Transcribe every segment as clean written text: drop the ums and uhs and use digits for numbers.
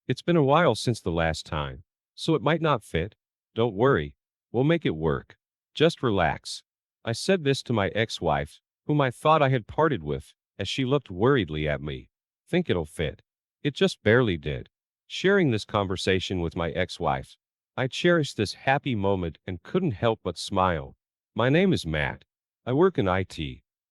It's been a while since the last time, so it might not fit. Don't worry, we'll make it work. Just relax. I said this to my ex-wife, whom I thought I had parted with, as she looked worriedly at me. Think it'll fit. It just barely did. Sharing this conversation with my ex-wife, I cherished this happy moment and couldn't help but smile. My name is Matt. I work in IT.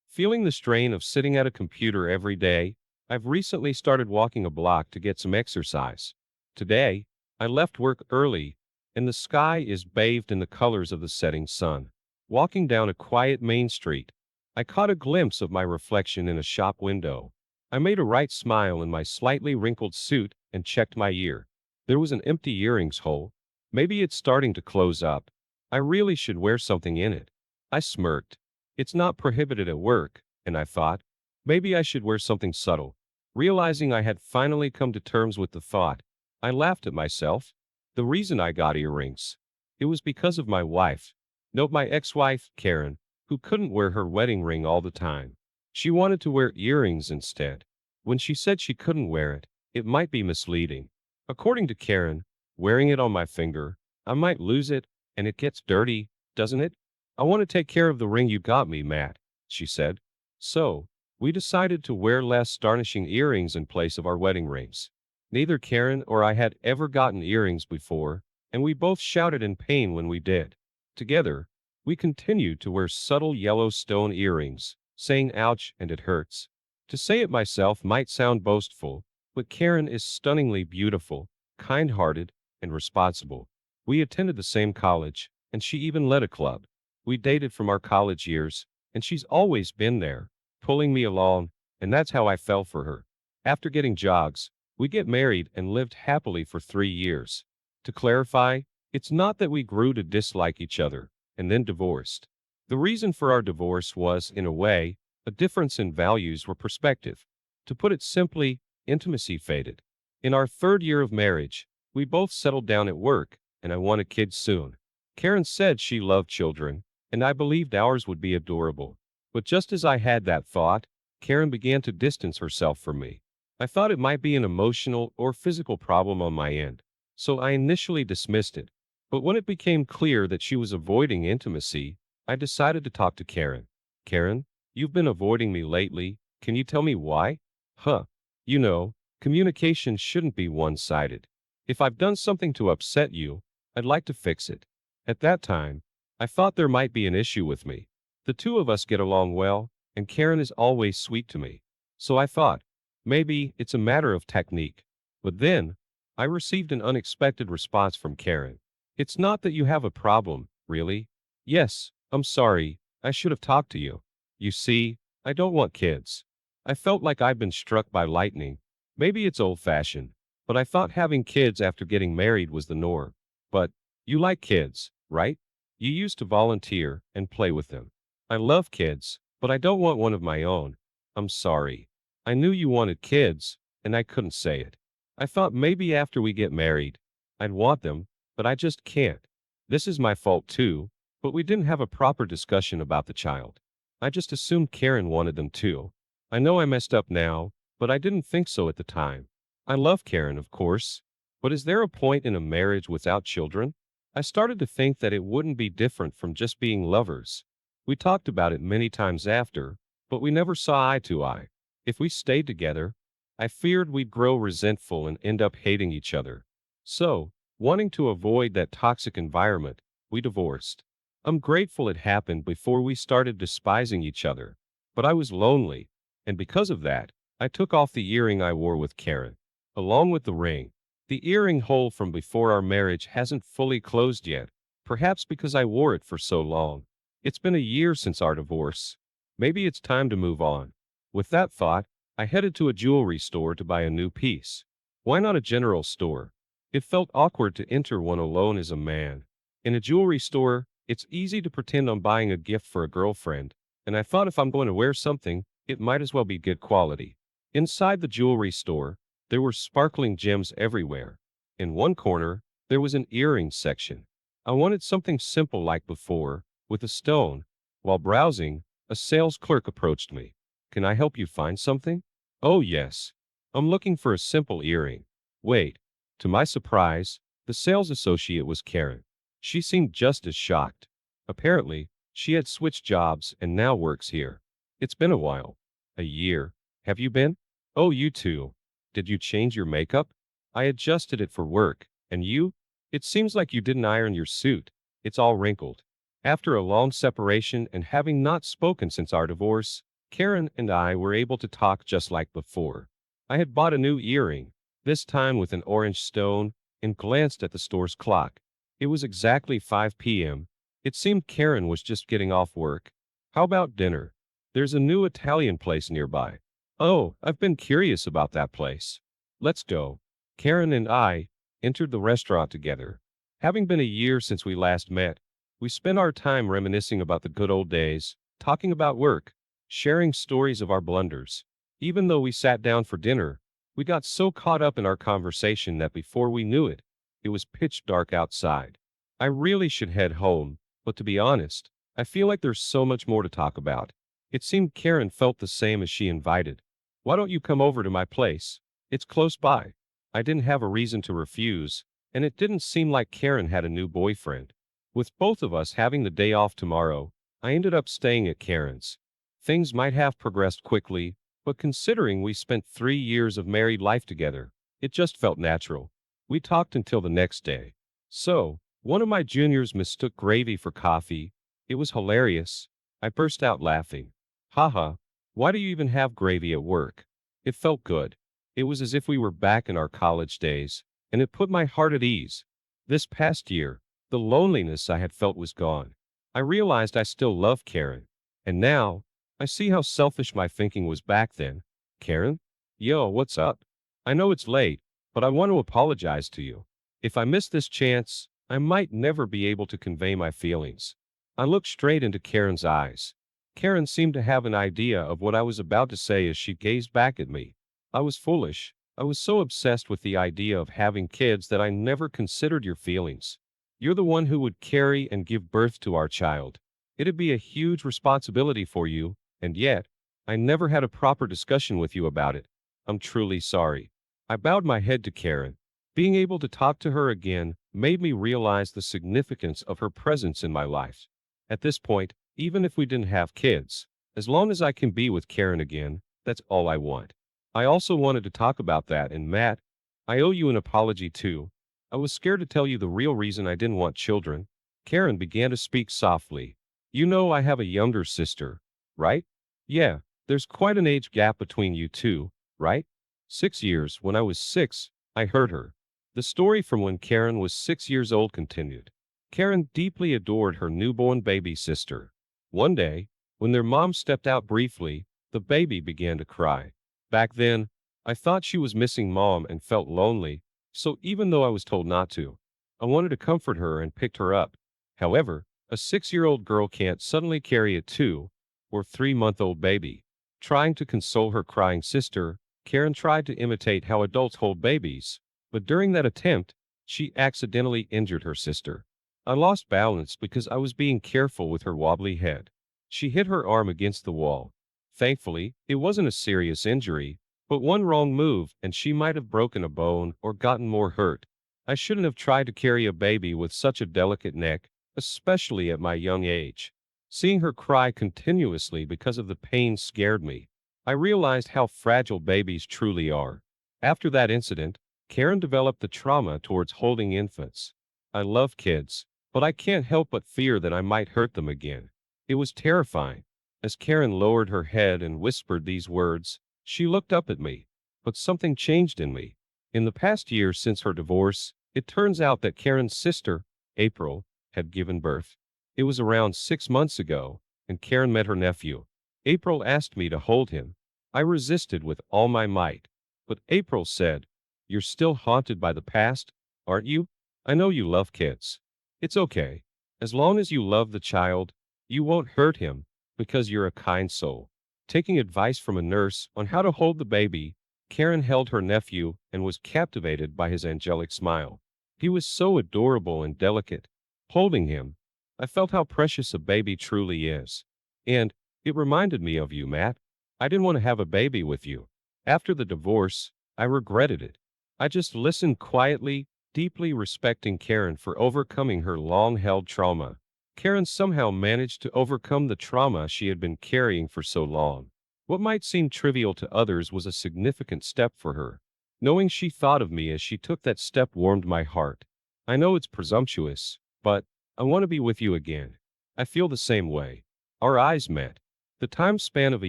Feeling the strain of sitting at a computer every day, I've recently started walking a block to get some exercise. Today, I left work early, and the sky is bathed in the colors of the setting sun. Walking down a quiet main street, I caught a glimpse of my reflection in a shop window. I made a right smile in my slightly wrinkled suit and checked my ear. There was an empty earrings hole. Maybe it's starting to close up. I really should wear something in it. I smirked. It's not prohibited at work, and I thought, maybe I should wear something subtle. Realizing I had finally come to terms with the thought, I laughed at myself. The reason I got earrings. It was because of my wife. Note my ex-wife, Karen, who couldn't wear her wedding ring all the time. She wanted to wear earrings instead. When she said she couldn't wear it, it might be misleading. According to Karen, wearing it on my finger, I might lose it, and it gets dirty, doesn't it? I want to take care of the ring you got me, Matt, she said. So, we decided to wear less tarnishing earrings in place of our wedding rings. Neither Karen or I had ever gotten earrings before, and we both shouted in pain when we did. Together, we continued to wear subtle yellow stone earrings, saying ouch and it hurts. To say it myself might sound boastful, but Karen is stunningly beautiful, kind-hearted, and responsible. We attended the same college, and she even led a club. We dated from our college years, and she's always been there, pulling me along, and that's how I fell for her. After getting jobs, we get married and lived happily for 3 years. To clarify, it's not that we grew to dislike each other and then divorced. The reason for our divorce was, in a way, a difference in values or perspective. To put it simply, intimacy faded. In our 3rd year of marriage, we both settled down at work, and I wanted kids soon. Karen said she loved children, and I believed ours would be adorable. But just as I had that thought, Karen began to distance herself from me. I thought it might be an emotional or physical problem on my end, so I initially dismissed it. But when it became clear that she was avoiding intimacy, I decided to talk to Karen. Karen, you've been avoiding me lately. Can you tell me why? Huh. You know, communication shouldn't be one-sided. If I've done something to upset you, I'd like to fix it. At that time, I thought there might be an issue with me. The two of us get along well, and Karen is always sweet to me. So I thought, maybe it's a matter of technique. But then, I received an unexpected response from Karen. It's not that you have a problem, really. Yes, I'm sorry, I should have talked to you. You see, I don't want kids. I felt like I'd been struck by lightning. Maybe it's old-fashioned, but I thought having kids after getting married was the norm. But, you like kids, right? You used to volunteer and play with them. I love kids, but I don't want one of my own. I'm sorry. I knew you wanted kids, and I couldn't say it. I thought maybe after we get married, I'd want them, but I just can't. This is my fault too, but we didn't have a proper discussion about the child. I just assumed Karen wanted them too. I know I messed up now, but I didn't think so at the time. I love Karen, of course, but is there a point in a marriage without children? I started to think that it wouldn't be different from just being lovers. We talked about it many times after, but we never saw eye to eye. If we stayed together, I feared we'd grow resentful and end up hating each other. So, wanting to avoid that toxic environment, we divorced. I'm grateful it happened before we started despising each other. But I was lonely, and because of that, I took off the earring I wore with Karen, along with the ring. The earring hole from before our marriage hasn't fully closed yet, perhaps because I wore it for so long. It's been a year since our divorce. Maybe it's time to move on. With that thought, I headed to a jewelry store to buy a new piece. Why not a general store? It felt awkward to enter one alone as a man. In a jewelry store, it's easy to pretend I'm buying a gift for a girlfriend, and I thought if I'm going to wear something, it might as well be good quality. Inside the jewelry store, there were sparkling gems everywhere. In one corner, there was an earring section. I wanted something simple like before, with a stone. While browsing, a sales clerk approached me. Can I help you find something? Oh yes. I'm looking for a simple earring. Wait, To my surprise, the sales associate was Karen. She seemed just as shocked. Apparently, she had switched jobs and now works here. It's been a while. A year. Have you been? Oh, you too. Did you change your makeup? I adjusted it for work. And you? It seems like you didn't iron your suit. It's all wrinkled. After a long separation and having not spoken since our divorce, Karen and I were able to talk just like before. I had bought a new earring, this time with an orange stone, and glanced at the store's clock. It was exactly 5 p.m. It seemed Karen was just getting off work. How about dinner? There's a new Italian place nearby. Oh, I've been curious about that place. Let's go. Karen and I entered the restaurant together. Having been a year since we last met, we spent our time reminiscing about the good old days, talking about work, sharing stories of our blunders. Even though we sat down for dinner, we got so caught up in our conversation that before we knew it, it was pitch dark outside. I really should head home, but to be honest, I feel like there's so much more to talk about. It seemed Karen felt the same as she invited. Why don't you come over to my place? It's close by. I didn't have a reason to refuse, and it didn't seem like Karen had a new boyfriend. With both of us having the day off tomorrow, I ended up staying at Karen's. Things might have progressed quickly, but considering we spent 3 years of married life together, it just felt natural. We talked until the next day. So, one of my juniors mistook gravy for coffee. It was hilarious. I burst out laughing. Haha, why do you even have gravy at work? It felt good. It was as if we were back in our college days, and it put my heart at ease. This past year, the loneliness I had felt was gone. I realized I still love Karen. And now, I see how selfish my thinking was back then. Karen? Yo, what's up? I know it's late, but I want to apologize to you. If I miss this chance, I might never be able to convey my feelings. I looked straight into Karen's eyes. Karen seemed to have an idea of what I was about to say as she gazed back at me. I was foolish. I was so obsessed with the idea of having kids that I never considered your feelings. You're the one who would carry and give birth to our child. It'd be a huge responsibility for you, and yet, I never had a proper discussion with you about it. I'm truly sorry. I bowed my head to Karen. Being able to talk to her again made me realize the significance of her presence in my life. At this point, even if we didn't have kids, as long as I can be with Karen again, that's all I want. I also wanted to talk about that, and Matt, I owe you an apology too. I was scared to tell you the real reason I didn't want children. Karen began to speak softly. You know I have a younger sister, right? Yeah, there's quite an age gap between you two, right? 6 years. When I was 6, I heard her. The story from when Karen was 6 years old continued. Karen deeply adored her newborn baby sister. One day, when their mom stepped out briefly, the baby began to cry. Back then, I thought she was missing mom and felt lonely, so even though I was told not to, I wanted to comfort her and picked her up. However, a 6-year-old girl can't suddenly carry a 2 or 3-month-old baby. Trying to console her crying sister, Karen tried to imitate how adults hold babies, but during that attempt, she accidentally injured her sister. I lost balance because I was being careful with her wobbly head. She hit her arm against the wall. Thankfully, it wasn't a serious injury, but one wrong move and she might have broken a bone or gotten more hurt. I shouldn't have tried to carry a baby with such a delicate neck, especially at my young age. Seeing her cry continuously because of the pain scared me. I realized how fragile babies truly are. After that incident, Karen developed the trauma towards holding infants. I love kids, but I can't help but fear that I might hurt them again. It was terrifying. As Karen lowered her head and whispered these words, she looked up at me. But something changed in me. In the past year since her divorce, it turns out that Karen's sister, April, had given birth. It was around 6 months ago, and Karen met her nephew. April asked me to hold him. I resisted with all my might. But April said, "You're still haunted by the past, aren't you? I know you love kids. It's okay. As long as you love the child, you won't hurt him, because you're a kind soul." Taking advice from a nurse on how to hold the baby, Karen held her nephew and was captivated by his angelic smile. He was so adorable and delicate. Holding him, I felt how precious a baby truly is. And it reminded me of you, Matt. I didn't want to have a baby with you. After the divorce, I regretted it. I just listened quietly, deeply respecting Karen for overcoming her long-held trauma. Karen somehow managed to overcome the trauma she had been carrying for so long. What might seem trivial to others was a significant step for her. Knowing she thought of me as she took that step warmed my heart. I know it's presumptuous, but I want to be with you again. I feel the same way. Our eyes met. The time span of a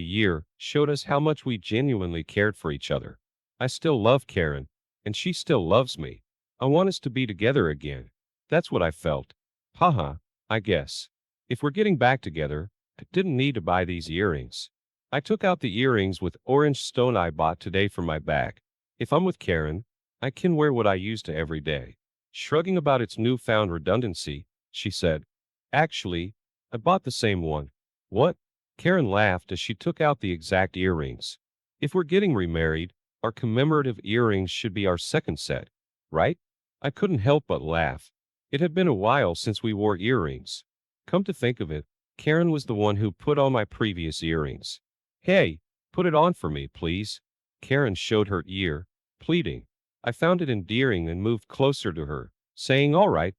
year showed us how much we genuinely cared for each other. I still love Karen, and she still loves me. I want us to be together again. That's what I felt. Haha, I guess. If we're getting back together, I didn't need to buy these earrings. I took out the earrings with orange stone I bought today for my bag. If I'm with Karen, I can wear what I use to every day. Shrugging about its newfound redundancy, she said, actually, I bought the same one. What? Karen laughed as she took out the exact earrings. If we're getting remarried, our commemorative earrings should be our second set, right? I couldn't help but laugh. It had been a while since we wore earrings. Come to think of it, Karen was the one who put on my previous earrings. Hey, put it on for me, please. Karen showed her ear, pleading. I found it endearing and moved closer to her, saying, all right,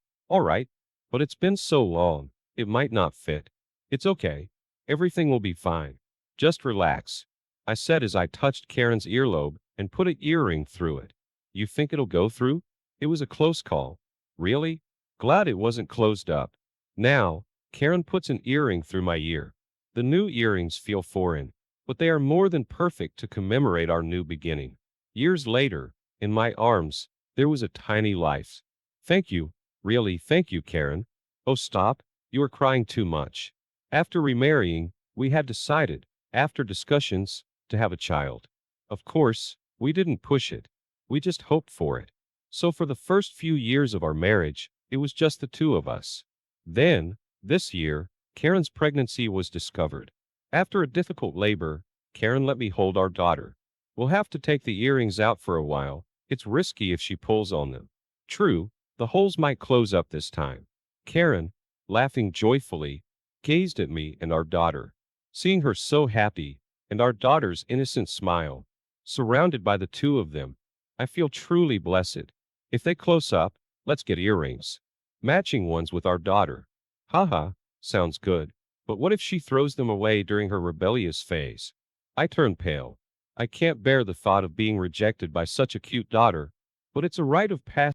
but it's been so long, it might not fit. It's okay. Everything will be fine. Just relax. I said as I touched Karen's earlobe and put an earring through it. You think it'll go through? It was a close call. Really? Glad it wasn't closed up. Now, Karen puts an earring through my ear. The new earrings feel foreign, but they are more than perfect to commemorate our new beginning. Years later, in my arms, there was a tiny life. Thank you, really, thank you, Karen. Oh, stop, you are crying too much. After remarrying, we had decided, after discussions, to have a child. Of course, we didn't push it. We just hoped for it. So for the first few years of our marriage, it was just the two of us. Then, this year, Karen's pregnancy was discovered. After a difficult labor, Karen let me hold our daughter. We'll have to take the earrings out for a while. It's risky if she pulls on them. True, the holes might close up this time. Karen, laughing joyfully, gazed at me and our daughter. Seeing her so happy, and our daughter's innocent smile, surrounded by the two of them, I feel truly blessed. If they close up, let's get earrings. Matching ones with our daughter. Haha, sounds good. But what if she throws them away during her rebellious phase? I turn pale. I can't bear the thought of being rejected by such a cute daughter, but it's a rite of passage.